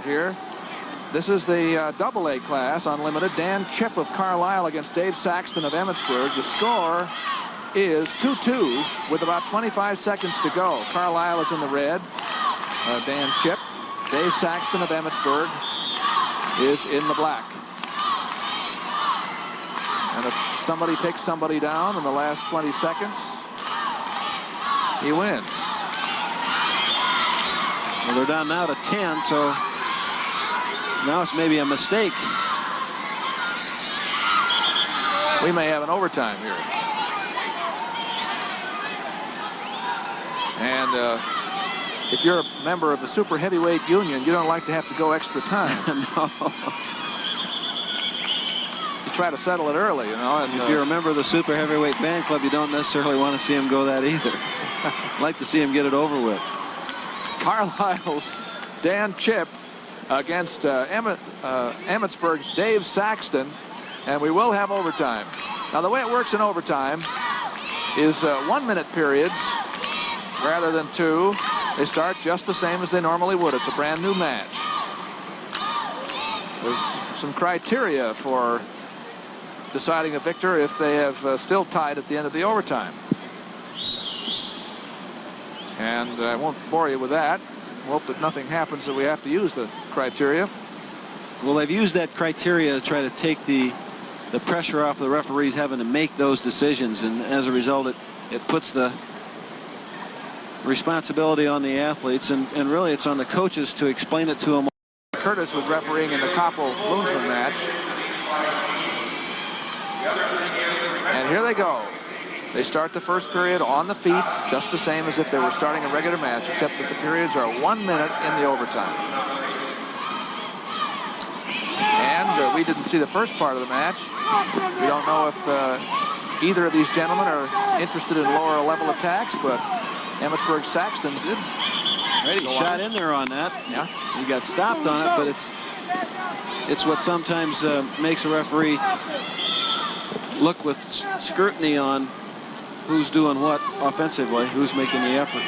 it here. This is the double-A class, unlimited. Dan Chipp of Carlisle against Dave Saxton of Emmitsburg. The score is 2-2 with about 25 seconds to go. Carlisle is in the red. Dan Chipp. Dave Saxton of Emmitsburg is in the black. And if somebody takes somebody down in the last 20 seconds, he wins. Well, they're down now to 10, so now it's maybe a mistake. We may have an overtime here. And if you're a member of the super heavyweight union, you don't like to have to go extra time. No. You try to settle it early, you know. And if you're a member of the super heavyweight fan club, you don't necessarily want to see him go that either. I'd like to see him get it over with. Carlisle's Dan Chipp against Emmitsburg's Dave Saxton, and we will have overtime. Now, the way it works in overtime is 1-minute periods rather than 2. They start just the same as they normally would. It's a brand new match. There's some criteria for deciding a victor if they have still tied at the end of the overtime. And I won't bore you with that. Hope that nothing happens that we have to use the criteria. Well, they've used that criteria to try to take the pressure off the referees having to make those decisions, and as a result it puts the responsibility on the athletes, and really it's on the coaches to explain it to them. Curtis was refereeing in the Koppel-Bloomsman match. And here they go. They start the first period on the feet, just the same as if they were starting a regular match, except that the periods are 1 minute in the overtime. And we didn't see the first part of the match. We don't know if either of these gentlemen are interested in lower level attacks, but Emmitsburg Saxton did. Right, he shot in there on that. Yeah. He got stopped on it, but it's what sometimes makes a referee look with scrutiny on who's doing what offensively, who's making the efforts.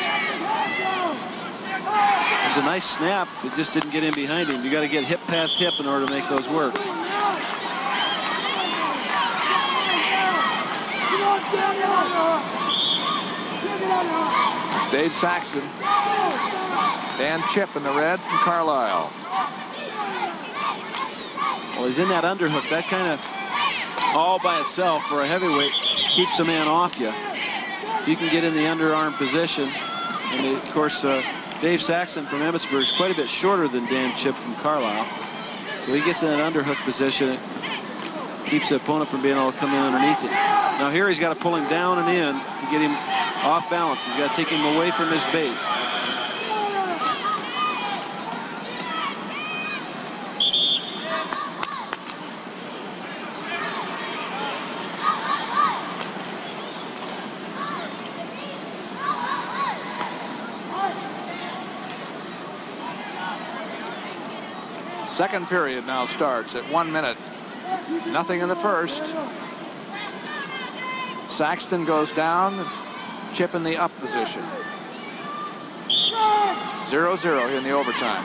It was a nice snap. It just didn't get in behind him. You got to get hip past hip in order to make those work. Dave Saxton. Dan Chipp in the red from Carlisle. Well, he's in that underhook. That kind of all by itself for a heavyweight keeps a man off you. You can get in the underarm position. And of course, Dave Saxton from Emmitsburg is quite a bit shorter than Dan Chipp from Carlisle. So he gets in an underhook position. It keeps the opponent from being able to come in underneath it. Now here he's got to pull him down and in to get him off balance. He's got to take him away from his base. Second period now starts at 1 minute. Nothing in the first. Saxton goes down. Chipp in the up position. 0-0 in the overtime.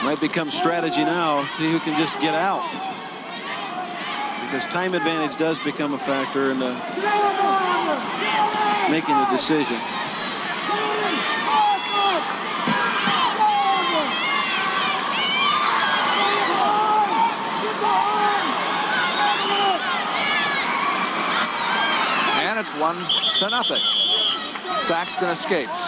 Might become strategy now. See who can just get out. Because time advantage does become a factor in making the decision. It's 1-0. Saxton escapes.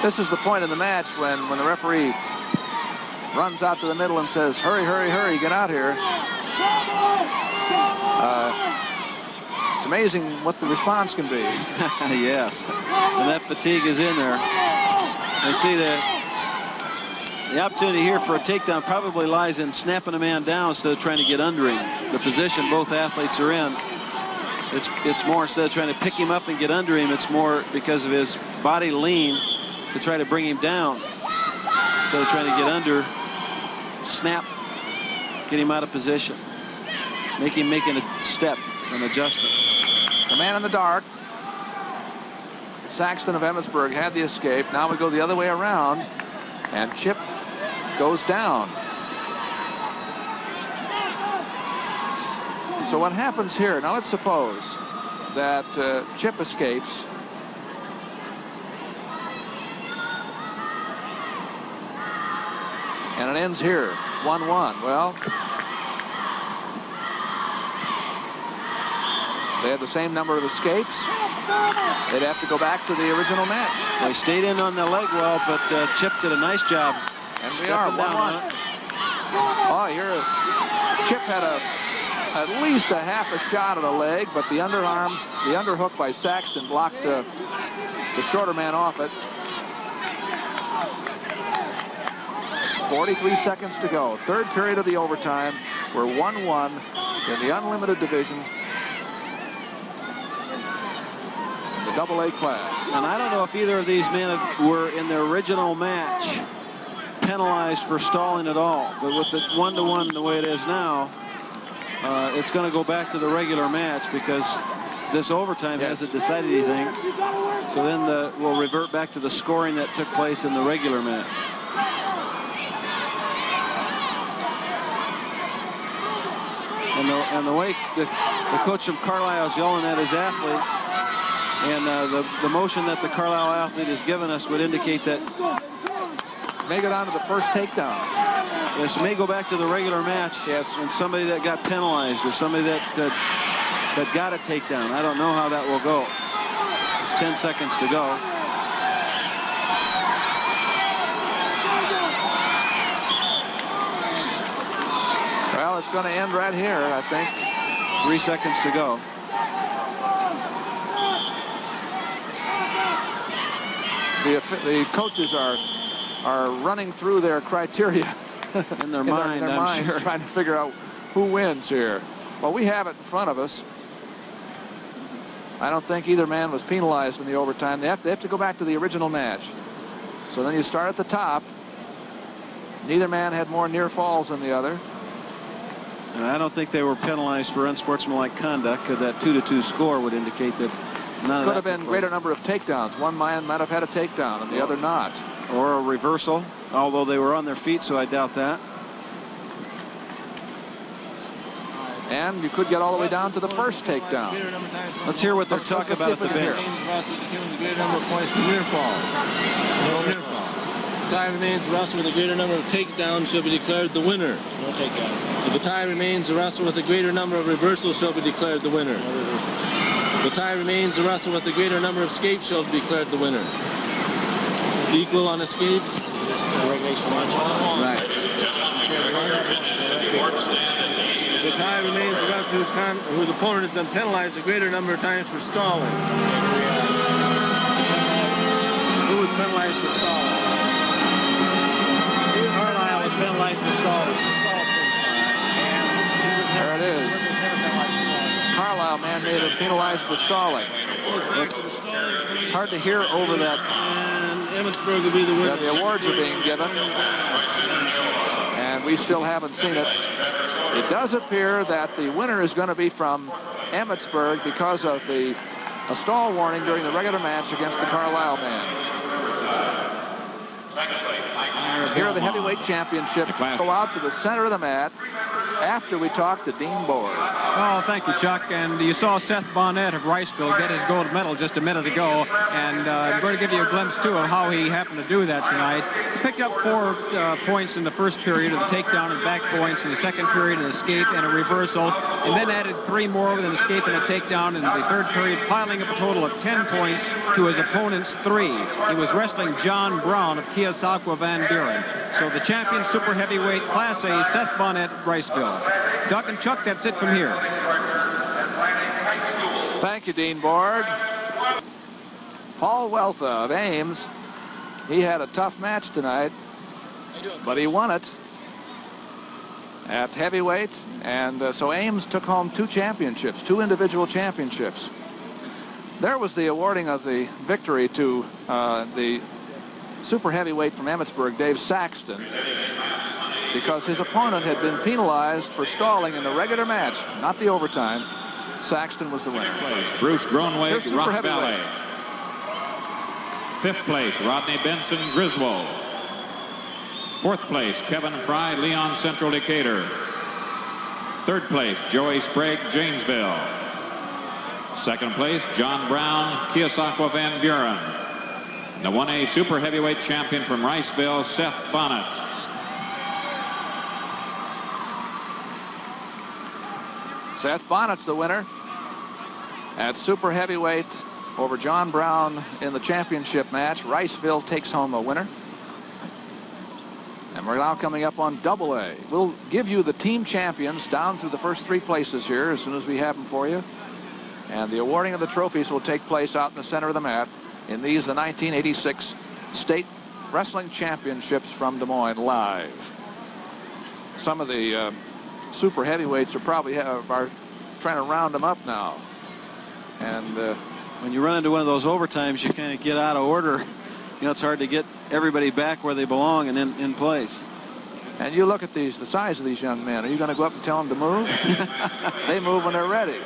This is the point in the match when the referee runs out to the middle and says, hurry, hurry, hurry, get out here. It's amazing what the response can be. Yes, and that fatigue is in there. I see that. The opportunity here for a takedown probably lies in snapping a man down instead of trying to get under him. The position both athletes are in, it's more instead of trying to pick him up and get under him, it's more because of his body lean to try to bring him down instead of trying to get under, snap, get him out of position, make him making a step. an adjustment. The man in the dark, Saxton of Emmitsburg, had the escape. Now we go the other way around, and Chipp goes down. So what happens here? Now let's suppose that Chipp escapes. And it ends here, 1-1. Well, they have the same number of escapes. They'd have to go back to the original match. They stayed in on the leg well, but Chipp did a nice job. And we are 1-1. Oh, here, Chipp had at least a half a shot at a leg, but the underarm, the underhook by Saxton blocked the shorter man off it. 43 seconds to go. Third period of the overtime. We're 1-1 in the unlimited division. The AA class. And I don't know if either of these men were in their original match penalized for stalling at all. But with the 1-1 the way it is now, it's going to go back to the regular match because this overtime hasn't decided anything. So then we'll revert back to the scoring that took place in the regular match. And the way the coach from Carlisle is yelling at his athlete, and the motion that the Carlisle athlete has given us would indicate that may go down to the first takedown. Yes, may go back to the regular match. Yes, and somebody that got penalized or somebody that got a takedown. I don't know how that will go. It's 10 seconds to go. Well, it's going to end right here, I think. 3 seconds to go. The coaches are running through their criteria in their mind, I'm sure, trying to figure out who wins here. Well, we have it in front of us. I don't think either man was penalized in the overtime. They have to go back to the original match. So then you start at the top. Neither man had more near falls than the other. And I don't think they were penalized for unsportsmanlike conduct, because that 2-2 score would indicate that none of that could have been greater number of takedowns. One man might have had a takedown and the other not. Or a reversal, although they were on their feet, so I doubt that. And you could get all the way down to the first takedown. Let's hear what they're talking about at the bench. Greater number of points for near falls. No near falls. The tie remains, the wrestler with a greater number of takedowns shall be declared the winner. No takedowns. If the tie remains, the wrestler with a greater number of reversals shall be declared the winner. No reversals. If the tie remains, the wrestler with a greater number of escapes shall be declared the winner. Equal on escapes. Regulation watch. Right. The tie remains, the wrestler whose opponent has been penalized a greater number of times for stalling. Who was penalized for stalling? Carlisle was penalized for stalling. There it is. Carlisle man made him penalized for stalling. It's hard to hear over that. And Emmitsburg will be the winner. The awards are being given, and we still haven't seen it. It does appear that the winner is going to be from Emmitsburg because of a stall warning during the regular match against the Carlisle man. Here are the heavyweight championships. Go out to the center of the mat after we talk to Dean Board. Oh, thank you, Chuck. And you saw Seth Bonnette of Riceville get his gold medal just a minute ago. And I'm going to give you a glimpse, too, of how he happened to do that tonight. He picked up 4 points in the first period of the takedown and back points, in the second period an escape and a reversal, and then added 3 more with an escape and a takedown in the third period, piling up a total of 10 points to his opponent's 3. He was wrestling John Brown of Keosauqua Van Buren. So the champion super heavyweight Class A, Seth Bonnette, Riceville. Duck and Chuck, that's it from here. Thank you, Dean Board. Paul Weltha of Ames, he had a tough match tonight, but he won it at heavyweight, and so Ames took home 2 championships, 2 individual championships. There was the awarding of the victory to the super heavyweight from Emmitsburg, Dave Saxton, because his opponent had been penalized for stalling in the regular match, not the overtime. Saxton was the winner. Place, Bruce Gronway, Super Rock heavyweight. Valley. 5th place, Rodney Benson, Griswold. 4th place, Kevin Fry, Leon Central, Decatur. 3rd place, Joey Sprague, Janesville. 2nd place, John Brown, Keosauqua, Van Buren. And the 1A super heavyweight champion from Riceville, Seth Bonnette. Seth Bonnette's the winner at super heavyweight over John Brown in the championship match. Riceville takes home a winner. And we're now coming up on Double A. We'll give you the team champions down through the first 3 places here as soon as we have them for you. And the awarding of the trophies will take place out in the center of the mat in these, the 1986 State Wrestling Championships from Des Moines live. Some of the super heavyweights are probably are trying to round them up now. And when you run into one of those overtimes, you kind of get out of order. You know, it's hard to get everybody back where they belong and in place. And you look at the size of these young men. Are you going to go up and tell them to move? They move when they're ready.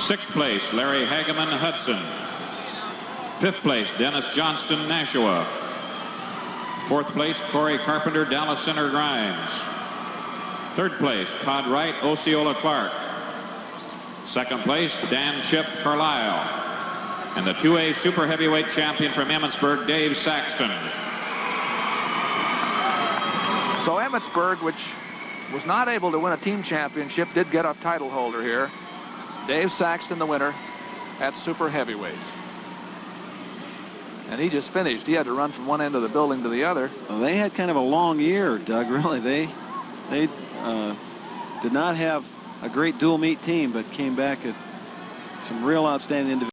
6th place, Larry Hageman, Hudson. 5th place, Dennis Johnston, Nashua. 4th place, Corey Carpenter, Dallas Center, Grimes. 3rd place, Todd Wright, Osceola Clark. 2nd place, Dan Chipp, Carlisle. And the 2A super heavyweight champion from Emmitsburg, Dave Saxton. So Emmitsburg, which was not able to win a team championship, did get a title holder here. Dave Saxton, the winner at super heavyweight. And he just finished. He had to run from one end of the building to the other. Well, they had kind of a long year, Doug, really. They did not have a great dual meet team, but came back at some real outstanding individuals.